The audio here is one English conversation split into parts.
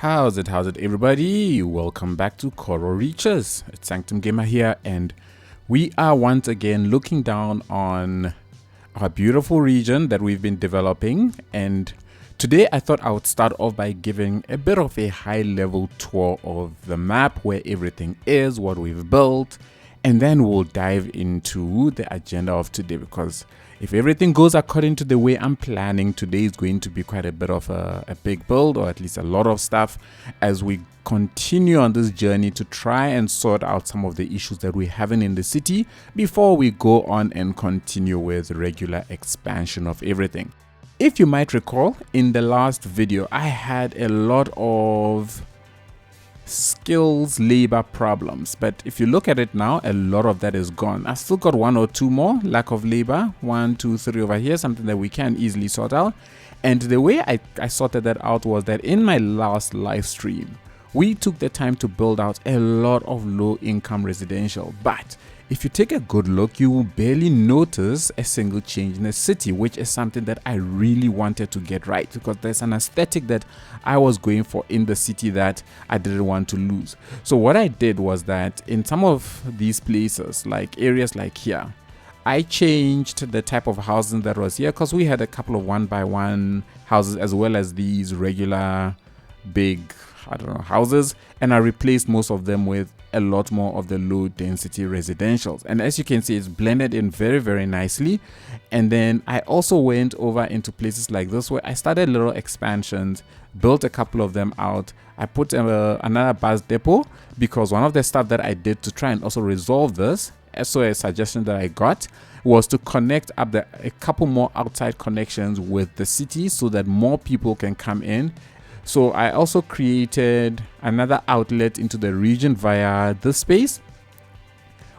How's it everybody? Welcome back to Coral Reaches. It's Sanctum Gamer here, and we are once again looking down on our beautiful region that we've been developing. And today I thought I would start off by giving a bit of a high level tour of the map, where everything is, what we've built, and then we'll dive into the agenda of today, because if everything goes according to the way I'm planning, today is going to be quite a bit of a big build, or at least a lot of stuff, as we continue on this journey to try and sort out some of the issues that we're having in the city before we go on and continue with regular expansion of everything. If you might recall, in the last video, I had a lot of skills labor problems, but if you look at it now, a lot of that is gone. I still got one or two more lack of labor, 1, 2, 3 over here, something that we can easily sort out. And the way I sorted that out was that in my last live stream, we took the time to build out a lot of low income residential, but if you take a good look, you will barely notice a single change in the city, which is something that I really wanted to get right, because there's an aesthetic that I was going for in the city that I didn't want to lose. So what I did was that in some of these places, like areas like here, I changed the type of housing that was here, because we had a couple of 1x1 houses as well as these regular big, houses, and I replaced most of them with a lot more of the low density residentials. And as you can see, it's blended in very nicely. And then I also went over into places like this, where I started little expansions, built a couple of them out. I put another bus depot, because one of the stuff that I did to try and also resolve this, so a suggestion that I got was to connect up a couple more outside connections with the city so that more people can come in. So I also created another outlet into the region via this space,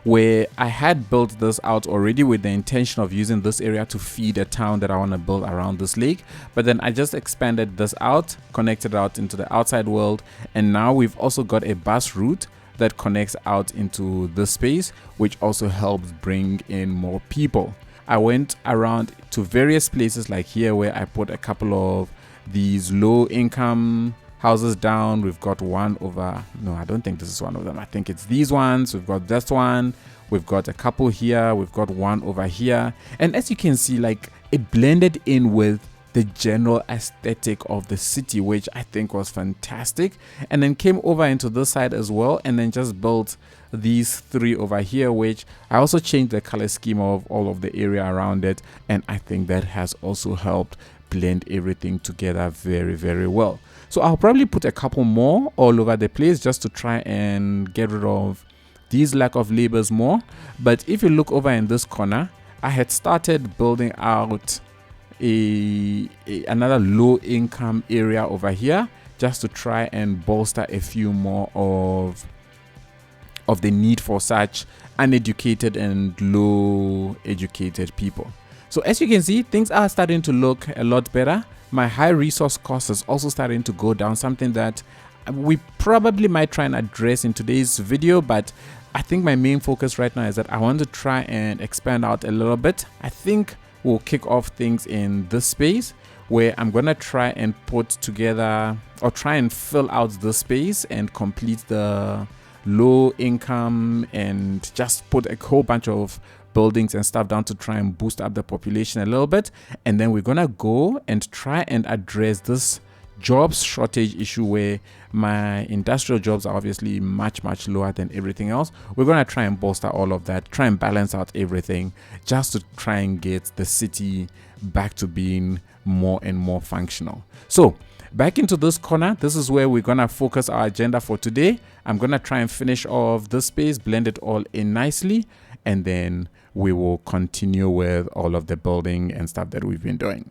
where I had built this out already with the intention of using this area to feed a town that I want to build around this lake. But then I just expanded this out, connected out into the outside world, and now we've also got a bus route that connects out into this space, which also helps bring in more people. I went around to various places like here, where I put a couple of these low income houses down. We've got one over, no, I don't think this is one of them. I think it's these ones. We've got this one. We've got a couple here. We've got one over here. And as you can see, like, it blended in with the general aesthetic of the city, which I think was fantastic. And then came over into this side as well, and then just built these 3 over here, which I also changed the color scheme of all of the area around it. And I think that has also helped blend everything together very well. So I'll probably put a couple more all over the place just to try and get rid of these lack of labors more. But if you look over in this corner, I had started building out another low income area over here, just to try and bolster a few more of the need for such uneducated and low educated people. So as you can see, things are starting to look a lot better. My high resource cost is also starting to go down, something that we probably might try and address in today's video. But I think my main focus right now is that I want to try and expand out a little bit. I think we'll kick off things in this space, where I'm going to try and put together, or try and fill out this space and complete the low income, and just put a whole bunch of buildings and stuff down to try and boost up the population a little bit. And then we're gonna go and try and address this jobs shortage issue, where my industrial jobs are obviously much lower than everything else. We're gonna try and bolster all of that, try and balance out everything, just to try and get the city back to being more and more functional. So back into this corner, this is where we're gonna focus our agenda for today. I'm gonna try and finish off this space, blend it all in nicely, and then we will continue with all of the building and stuff that we've been doing.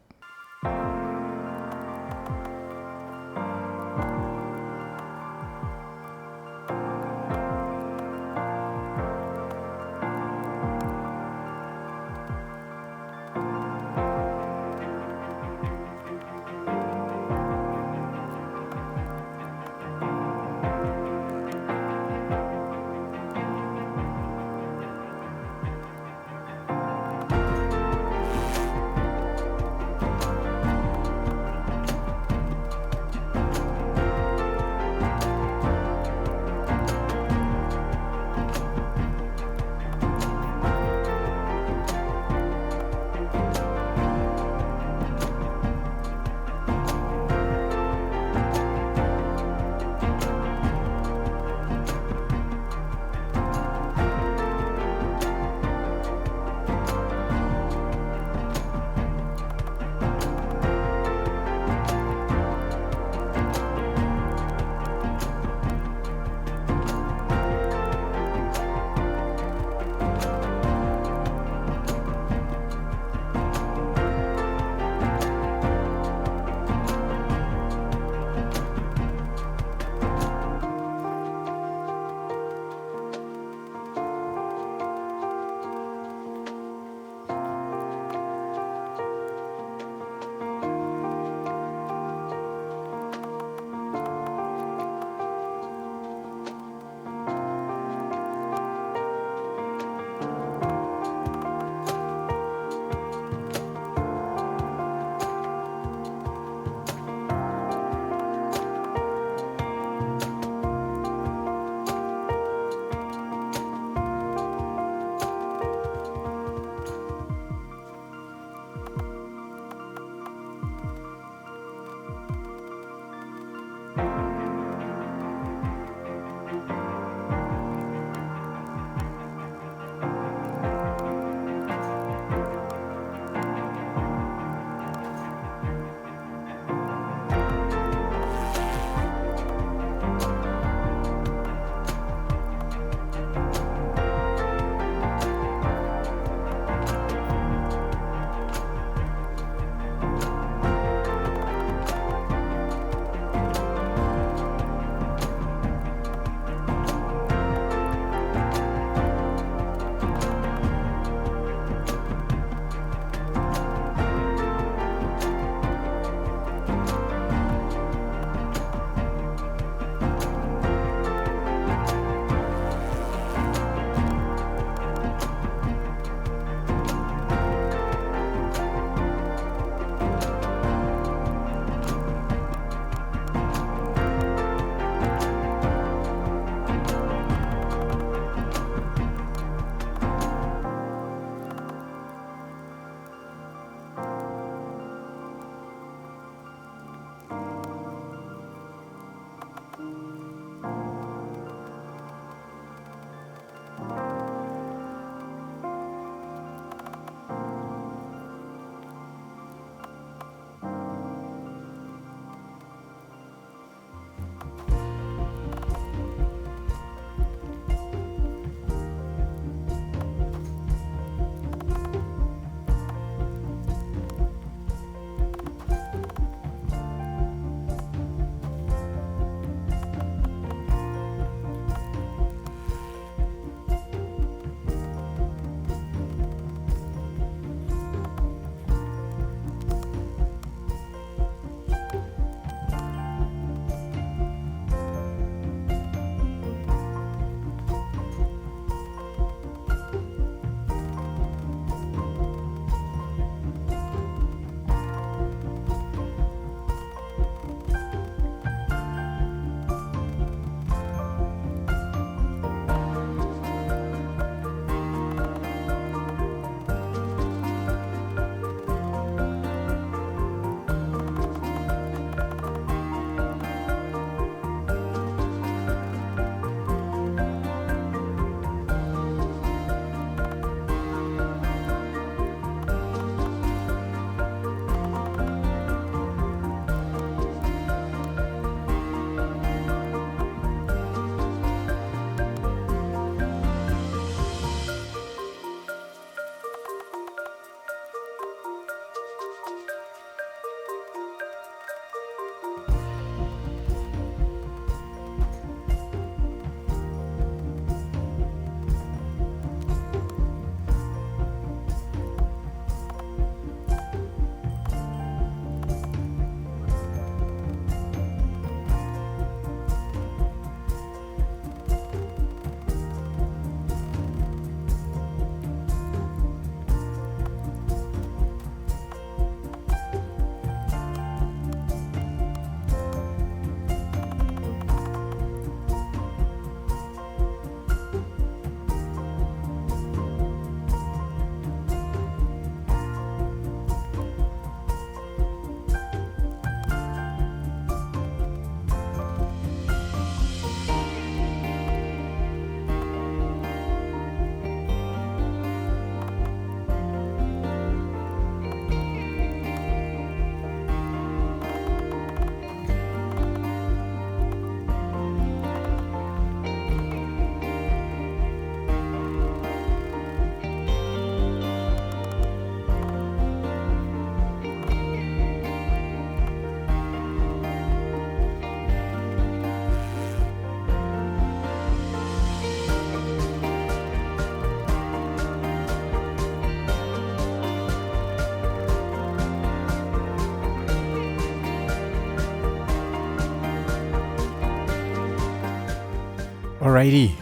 Alrighty,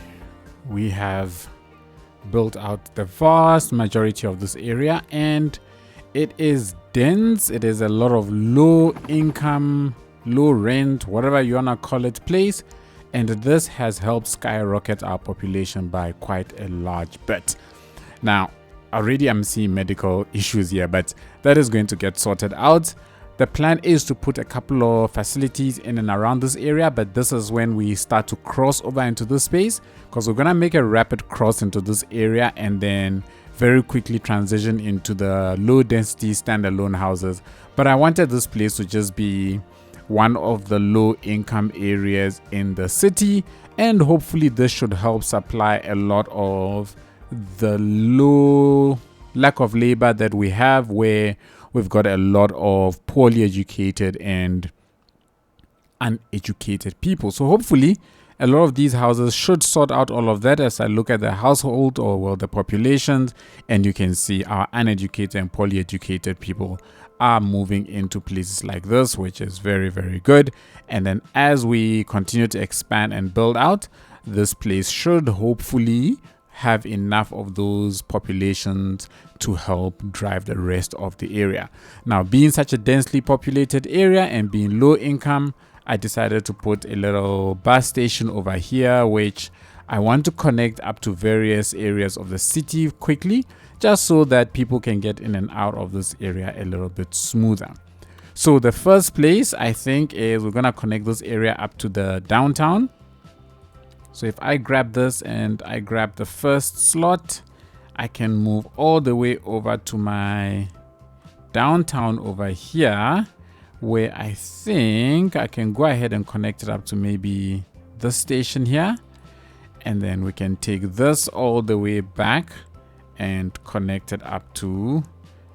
we have built out the vast majority of this area, and it is dense. It is a lot of low income, low rent, whatever you wanna call it, place, and this has helped skyrocket our population by quite a large bit. Now, already I'm seeing medical issues here, but that is going to get sorted out. The plan is to put a couple of facilities in and around this area, but this is when we start to cross over into this space, because we're gonna make a rapid cross into this area and then very quickly transition into the low density standalone houses. But I wanted this place to just be one of the low income areas in the city, and hopefully this should help supply a lot of the low lack of labor that we have, where we've got a lot of poorly educated and uneducated people. So hopefully a lot of these houses should sort out all of that as I look at the household, or well, the populations, and you can see our uneducated and poorly educated people are moving into places like this, which is very, very good. And then as we continue to expand and build out, this place should hopefully have enough of those populations to help drive the rest of the area. Now, being such a densely populated area and being low income, I decided to put a little bus station over here, which I want to connect up to various areas of the city quickly, just so that people can get in and out of this area a little bit smoother. So the first place I think is we're gonna connect this area up to the downtown. So if I grab this and I grab the first slot, I can move all the way over to my downtown over here, where I think I can go ahead and connect it up to maybe this station here. And then we can take this all the way back and connect it up to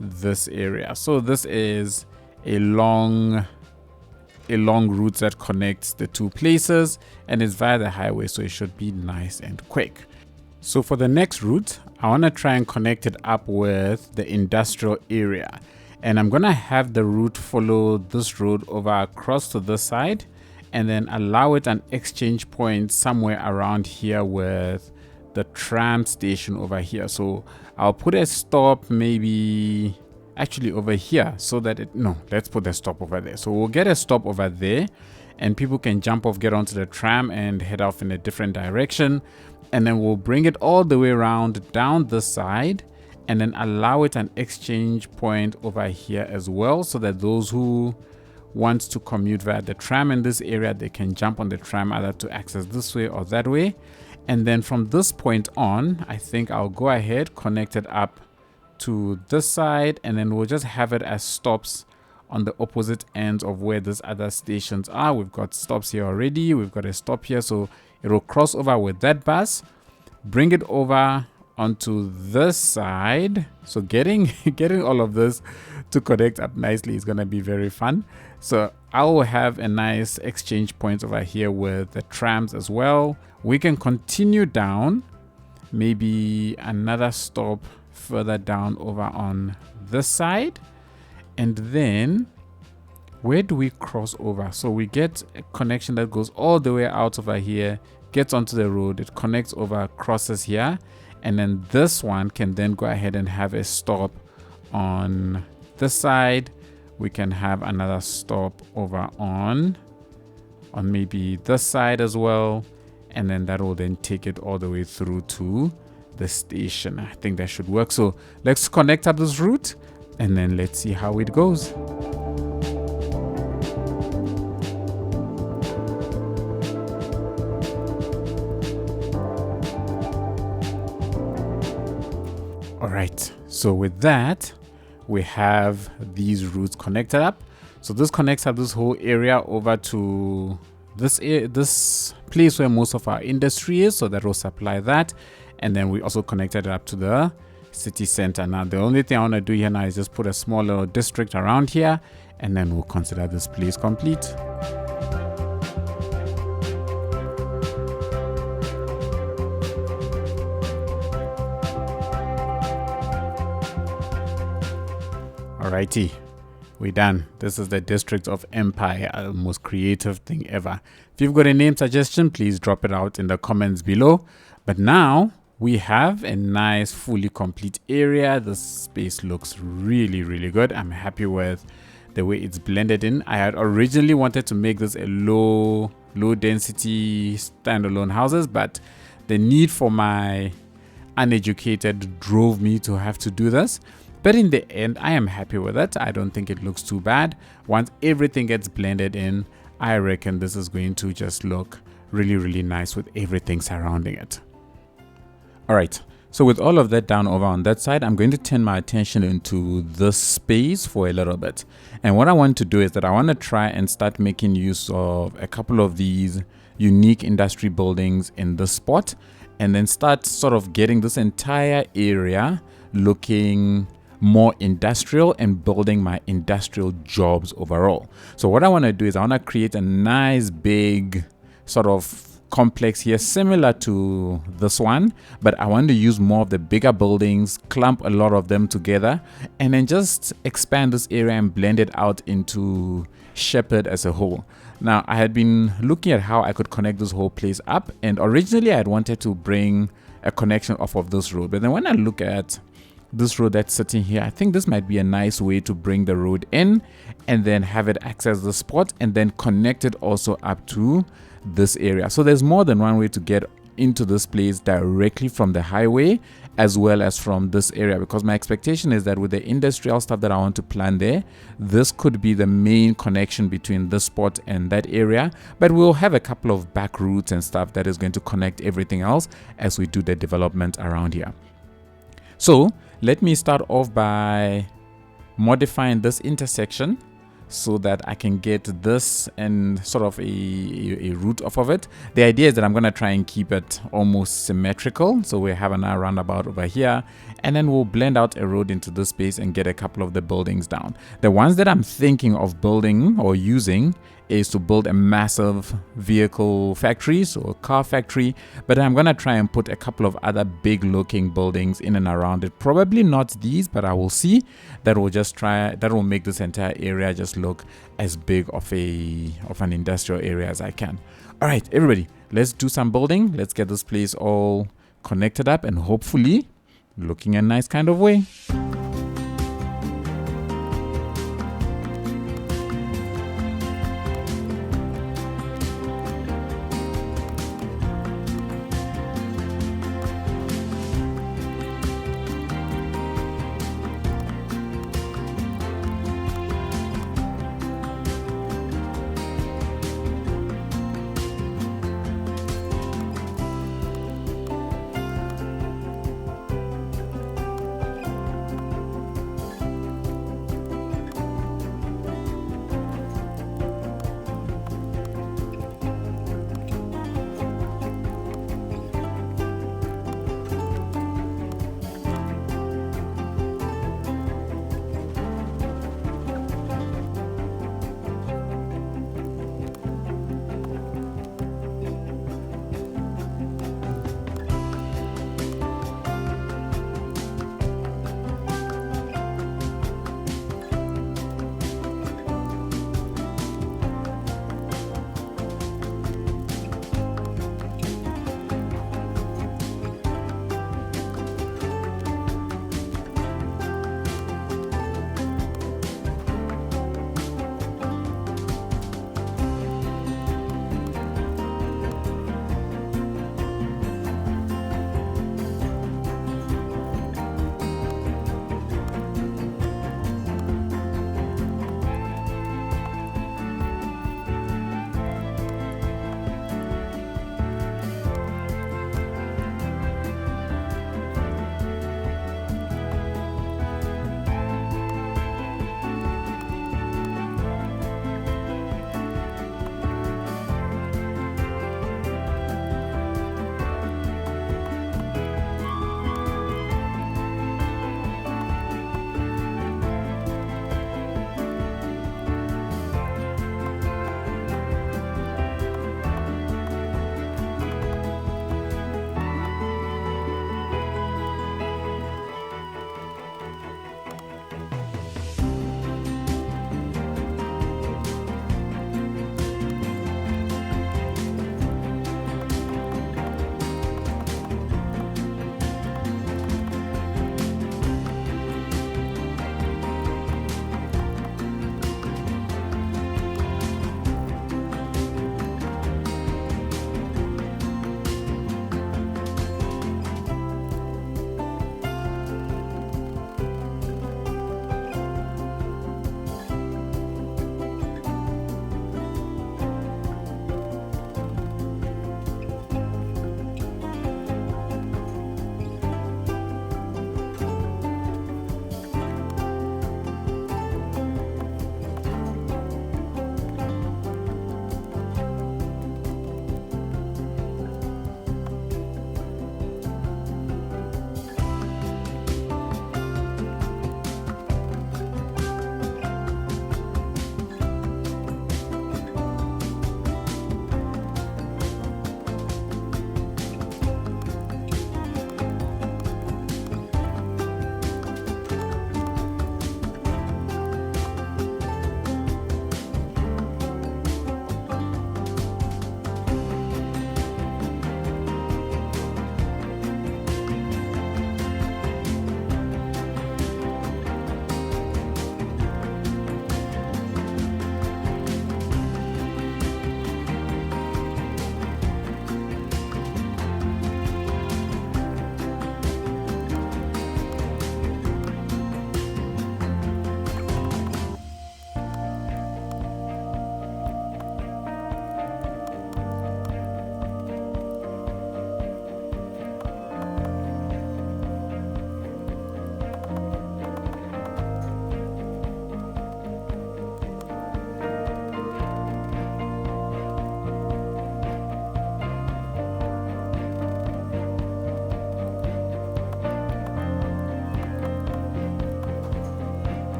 this area. So this is a long route that connects the two places, and it's via the highway, so it should be nice and quick. So for the next route, I want to try and connect it up with the industrial area, and I'm gonna have the route follow this road over across to this side, and then allow it an exchange point somewhere around here with the tram station over here. So I'll put a stop maybe actually over here, so that let's put the stop over there. So we'll get a stop over there, and people can jump off, get onto the tram and head off in a different direction. And then we'll bring it all the way around down this side, and then allow it an exchange point over here as well, so that those who want to commute via the tram in this area, they can jump on the tram either to access this way or that way. And then from this point on, I think I'll go ahead, connect it up to this side, and then we'll just have it as stops on the opposite ends of where these other stations are. We've got stops here already, we've got a stop here, so it'll cross over with that bus, bring it over onto this side. So getting all of this to connect up nicely is gonna be very fun. So I will have a nice exchange point over here with the trams as well. We can continue down, maybe another stop further down over on this side, and then where do we cross over? So we get a connection that goes all the way out over here, gets onto the road, it connects over, crosses here, and then this one can then go ahead and have a stop on this side. We can have another stop over on maybe this side as well, and then that will then take it all the way through to the station. I think that should work. So let's connect up this route, and then let's see how it goes. All right, so with that, we have these routes connected up. So this connects up this whole area over to this place where most of our industry is, so that will supply that. And then we also connected it up to the city center. Now the only thing I want to do here now is just put a small little district around here, and then we'll consider this place complete. Alrighty, We're done. This is the District of Empire, the most creative thing ever. If you've got a name suggestion, please drop it out in the comments below. But now we have a nice, fully complete area. This space looks really, really good. I'm happy with the way it's blended in. I had originally wanted to make this a low density standalone houses, but the need for my uneducated drove me to have to do this. But in the end, I am happy with it. I don't think it looks too bad. Once everything gets blended in, I reckon this is going to just look really, really nice with everything surrounding it. All right. So with all of that down over on that side, I'm going to turn my attention into this space for a little bit. And what I want to do is that I want to try and start making use of a couple of these unique industry buildings in this spot, and then start sort of getting this entire area looking more industrial and building my industrial jobs overall. So what I want to do is I want to create a nice big sort of complex here similar to this one, but I want to use more of the bigger buildings, clump a lot of them together, and then just expand this area and blend it out into Shepherd as a whole. Now I had been looking at how I could connect this whole place up, and originally I had wanted to bring a connection off of this road, but then when I look at this road that's sitting here, I think this might be a nice way to bring the road in and then have it access the spot and then connect it also up to this area. So there's more than one way to get into this place directly from the highway as well as from this area, because my expectation is that with the industrial stuff that I want to plan there, this could be the main connection between this spot and that area, but we'll have a couple of back routes and stuff that is going to connect everything else as we do the development around here. So let me start off by modifying this intersection so that I can get this and sort of a route off of it. The idea is that I'm going to try and keep it almost symmetrical. So we have a roundabout over here, and then we'll blend out a road into this space and get a couple of the buildings down. The ones that I'm thinking of building or using is to build a massive vehicle factory, so a car factory, but I'm gonna try and put a couple of other big looking buildings in and around it. Probably not these, but I will see. That will make this entire area just look as big of an industrial area as I can. All right, everybody, let's do some building. Let's get this place all connected up and hopefully looking a nice kind of way.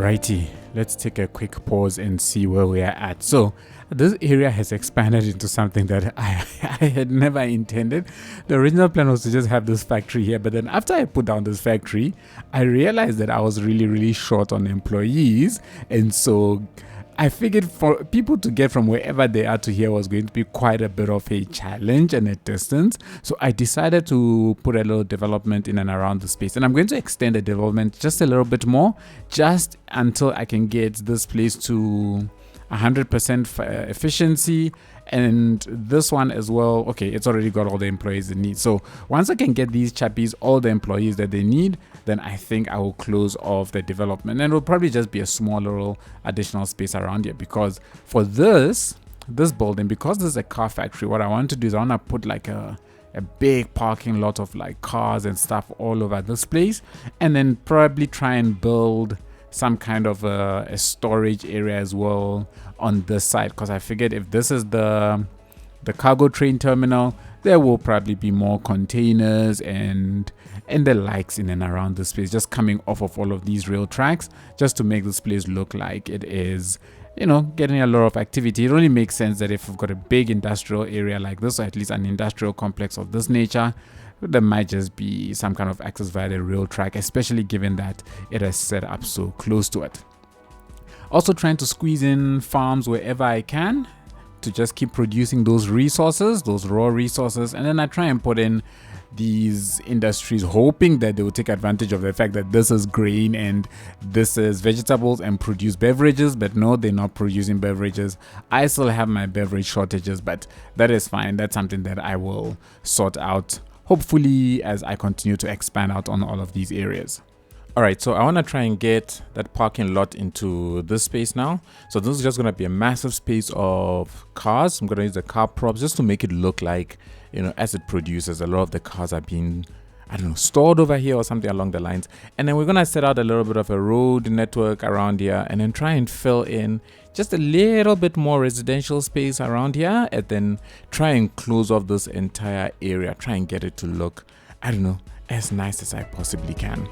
Alrighty, let's take a quick pause and see where we are at. So this area has expanded into something that I had never intended. The original plan was to just have this factory here, but then after I put down this factory, I realized that I was really short on employees, and so I figured for people to get from wherever they are to here was going to be quite a bit of a challenge and a distance. So I decided to put a little development in and around the space. And I'm going to extend the development just a little bit more, just until I can get this place to 100% efficiency. And this one as well, okay, it's already got all the employees it needs. So once I can get these chappies all the employees that they need, then I think I will close off the development. And it'll probably just be a small little additional space around here, because for this building, because this is a car factory, what I want to do is I want to put like a big parking lot of like cars and stuff all over this place, and then probably try and build some kind of a storage area as well on this side, because I figured if this is the cargo train terminal, there will probably be more containers and the likes in and around this place, just coming off of all of these rail tracks, just to make this place look like it is, you know, getting a lot of activity. It only makes sense that if we've got a big industrial area like this, or at least an industrial complex of this nature, there might just be some kind of access via the rail track, especially given that it is set up so close to it. Also trying to squeeze in farms wherever I can to just keep producing those resources, those raw resources, and then I try and put in these industries, hoping that they will take advantage of the fact that this is grain and this is vegetables and produce beverages. But no, they're not producing beverages. I still have my beverage shortages, but that is fine. That's something that I will sort out, hopefully, as I continue to expand out on all of these areas. Alright, so I want to try and get that parking lot into this space now. So this is just going to be a massive space of cars. I'm going to use the car props just to make it look like, you know, as it produces, a lot of the cars are being, I don't know, stored over here or something along the lines. And then we're going to set out a little bit of a road network around here, and then try and fill in just a little bit more residential space around here, and then try and close off this entire area. Try and get it to look, I don't know, as nice as I possibly can.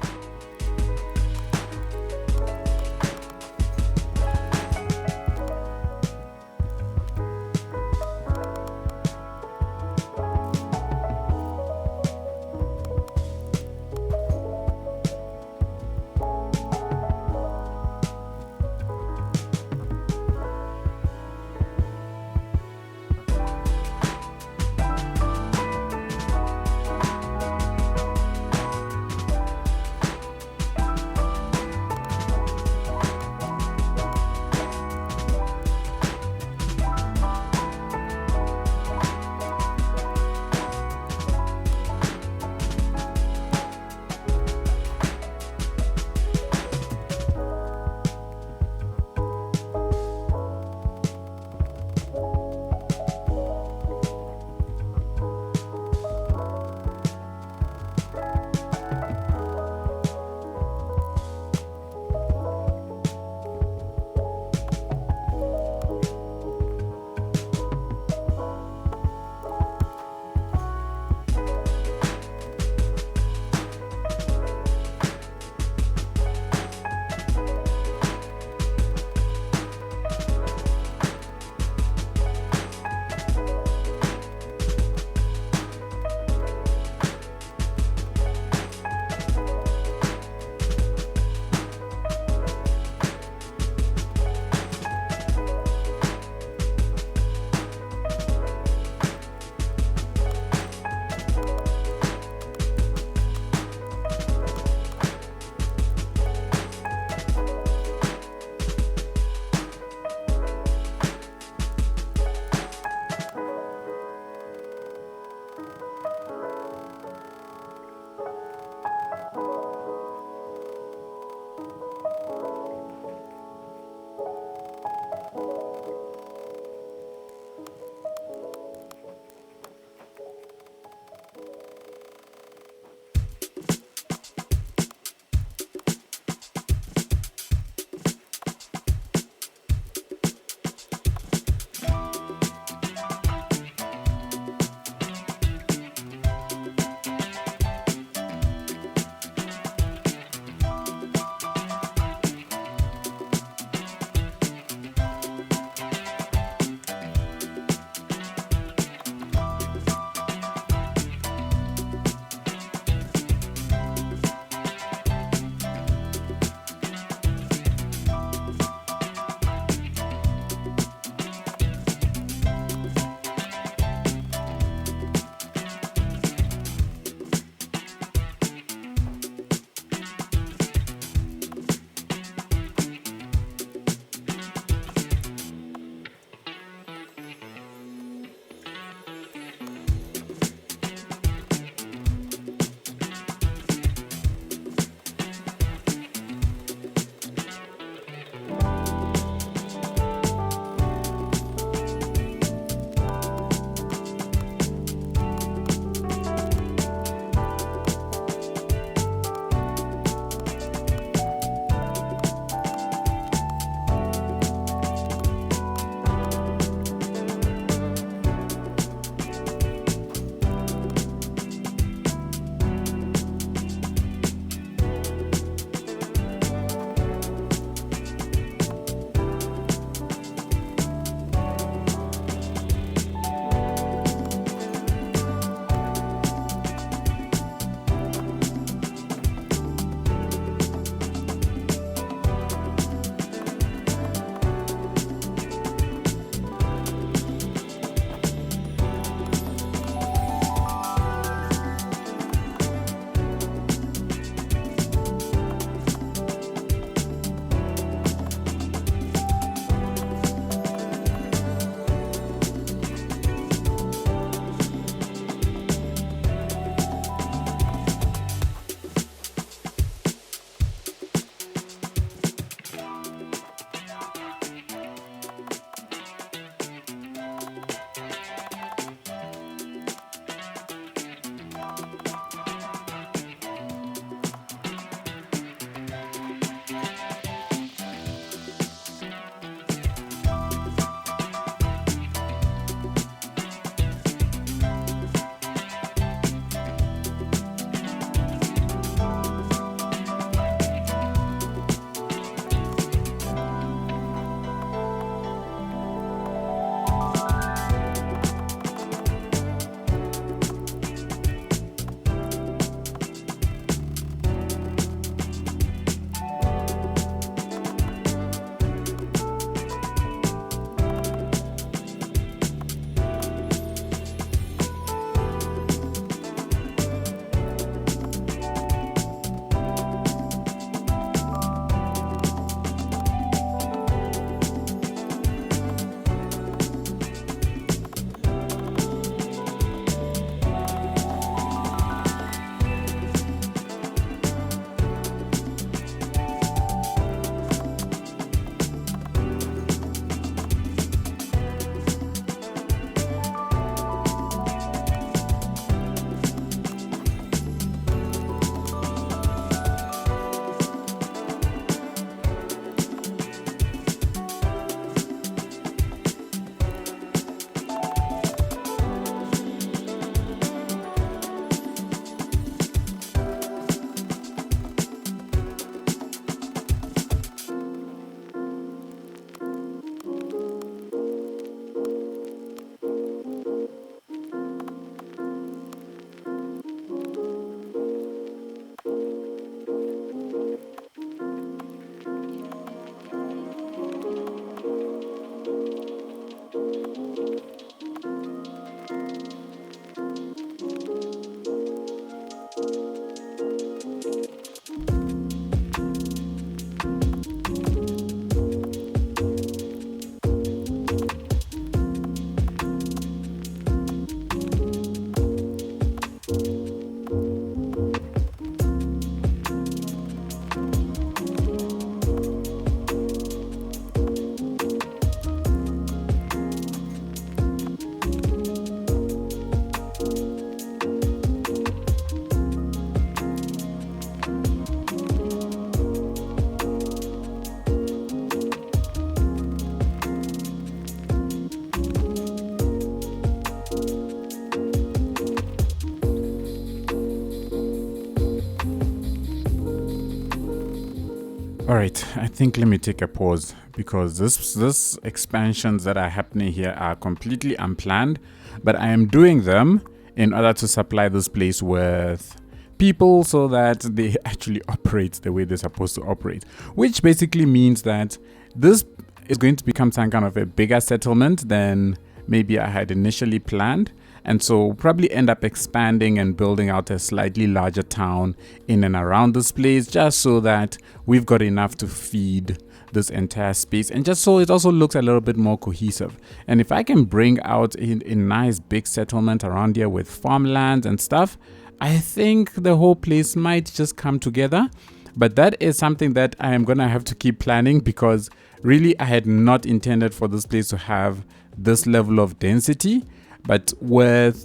All right, I think let me take a pause because this expansions that are happening here are completely unplanned, but I am doing them in order to supply this place with people so that they actually operate the way they're supposed to operate, which basically means that this is going to become some kind of a bigger settlement than maybe I had initially planned. And so we'll probably end up expanding and building out a slightly larger town in and around this place, just so that we've got enough to feed this entire space, and just so it also looks a little bit more cohesive. And if I can bring out a nice big settlement around here with farmlands and stuff, I think the whole place might just come together. But that is something that I am gonna have to keep planning, because really I had not intended for this place to have this level of density. But with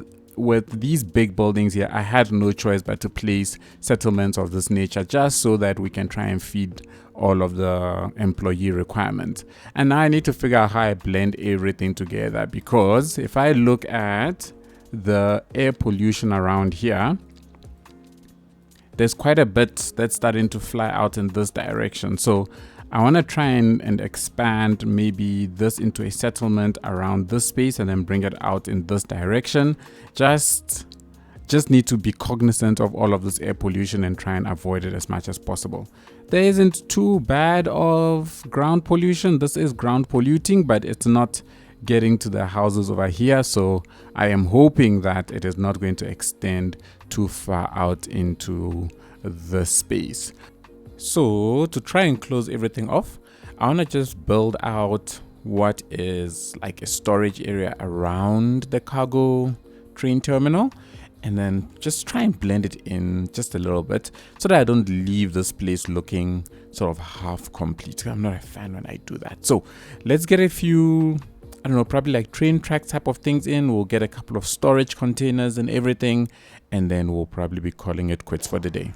these big buildings here, I had no choice but to place settlements of this nature, just so that we can try and feed all of the employee requirements. And now I need to figure out how I blend everything together, because if I look at the air pollution around here, there's quite a bit that's starting to fly out in this direction. So I want to try and expand maybe this into a settlement around this space and then bring it out in this direction. Just need to be cognizant of all of this air pollution and try and avoid it as much as possible. There isn't too bad of ground pollution. This is ground polluting, but it's not getting to the houses over here. So I am hoping that it is not going to extend too far out into the space. So to try and close everything off, I want to just build out what is like a storage area around the cargo train terminal, and then just try and blend it in just a little bit so that I don't leave this place looking sort of half complete. I'm not a fan when I do that. So let's get a few, I don't know, probably like train track type of things in. We'll get a couple of storage containers and everything, and then we'll probably be calling it quits for the day.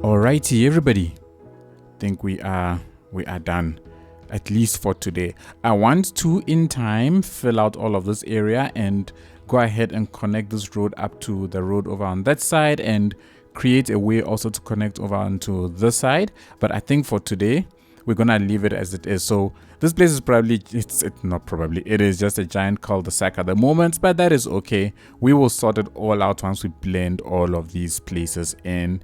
Alrighty, everybody. Think we are done, at least for today. I want to, in time, fill out all of this area and go ahead and connect this road up to the road over on that side and create a way also to connect over onto this side. But I think for today, we're gonna leave it as it is. So this place is probably, it is just a giant cul-de-sac at the moment, but that is okay. We will sort it all out once we blend all of these places in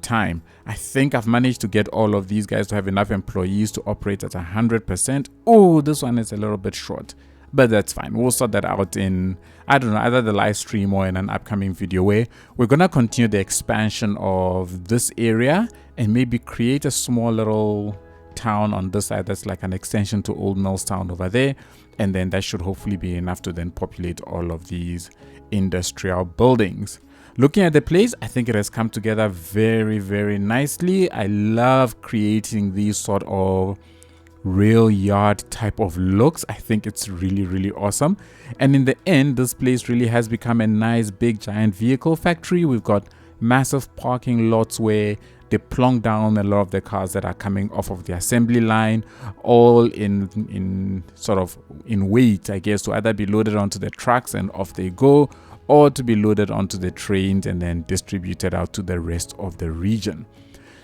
time. I think I've managed to get all of these guys to have enough employees to operate at 100%. Oh, this one is a little bit short, but that's fine. We'll sort that out in, I don't know, either the live stream or in an upcoming video where we're gonna continue the expansion of this area and maybe create a small little town on this side that's like an extension to Old Millstown over there, and then that should hopefully be enough to then populate all of these industrial buildings. Looking at the place, I think it has come together very, very nicely. I love creating these sort of rail yard type of looks. I think it's really, really awesome. And in the end, this place really has become a nice big giant vehicle factory. We've got massive parking lots where they plonk down a lot of the cars that are coming off of the assembly line, all in sort of in weight, I guess, to either be loaded onto the trucks and off they go, or to be loaded onto the trains and then distributed out to the rest of the region.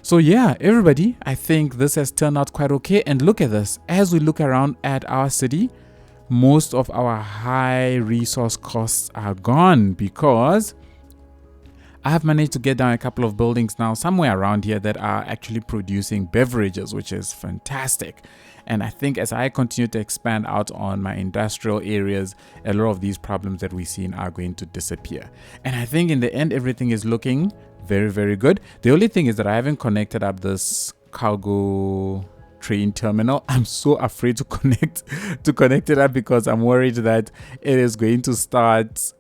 So yeah, everybody, I think this has turned out quite okay. And look at this. As we look around at our city, most of our high resource costs are gone, because I have managed to get down a couple of buildings now somewhere around here that are actually producing beverages, which is fantastic. And I think as I continue to expand out on my industrial areas, a lot of these problems that we've seen are going to disappear. And I think in the end, everything is looking very, very good. The only thing is that I haven't connected up this cargo train terminal. I'm so afraid to connect it up, because I'm worried that it is going to start,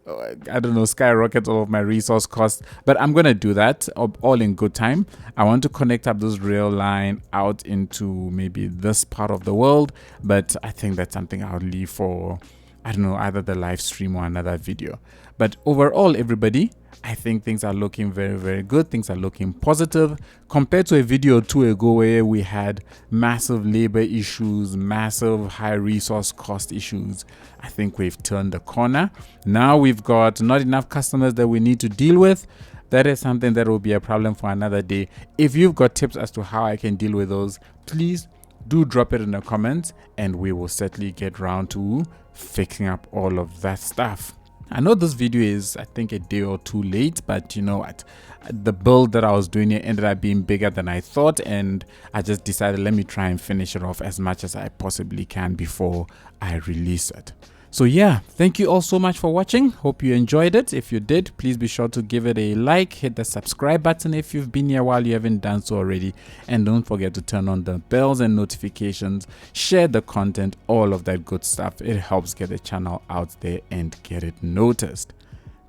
I don't know, skyrocket all of my resource costs. But I'm gonna do that all in good time. I want to connect up this rail line out into maybe this part of the world, but I think that's something I'll leave for, I don't know, either the live stream or another video. But overall, everybody, I think things are looking very, very good. Things are looking positive compared to a video or two ago where we had massive labor issues, massive high resource cost issues. I think we've turned the corner. Now we've got not enough customers that we need to deal with. That is something that will be a problem for another day. If you've got tips as to how I can deal with those, please do drop it in the comments, and we will certainly get around to fixing up all of that stuff. I know this video is, I think, a day or two late, but you know what? The build that I was doing here ended up being bigger than I thought, and I just decided, let me try and finish it off as much as I possibly can before I release it. So yeah, thank you all so much for watching. Hope you enjoyed it. If you did, please be sure to give it a like, hit the subscribe button if you've been here while you haven't done so already, and don't forget to turn on the bells and notifications, share the content, all of that good stuff. It helps get the channel out there and get it noticed.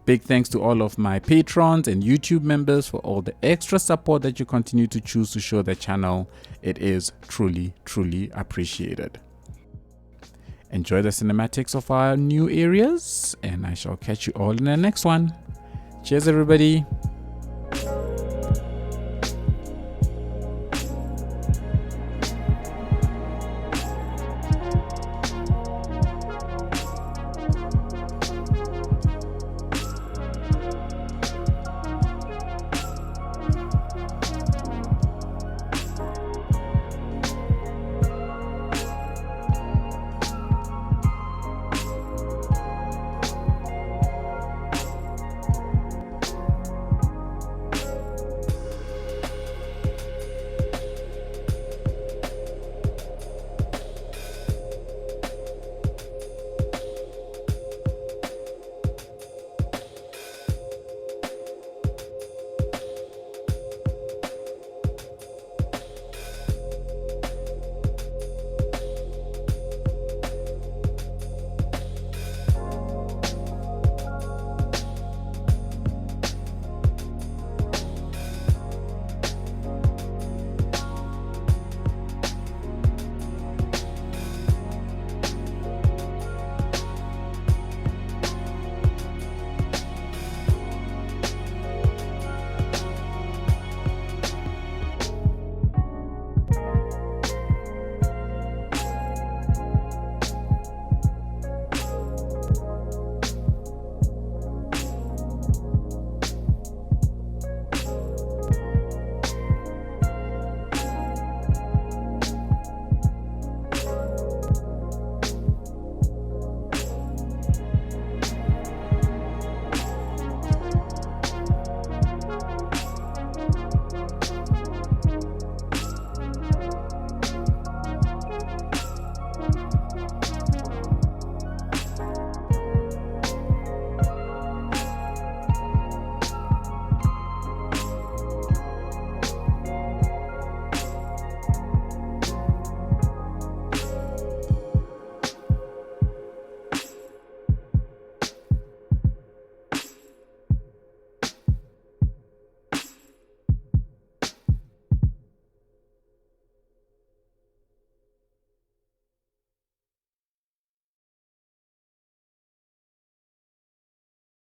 Big thanks to all of my patrons and YouTube members for all the extra support that you continue to choose to show the channel. It is truly, truly appreciated. Enjoy the cinematics of our new areas, and I shall catch you all in the next one. Cheers, everybody.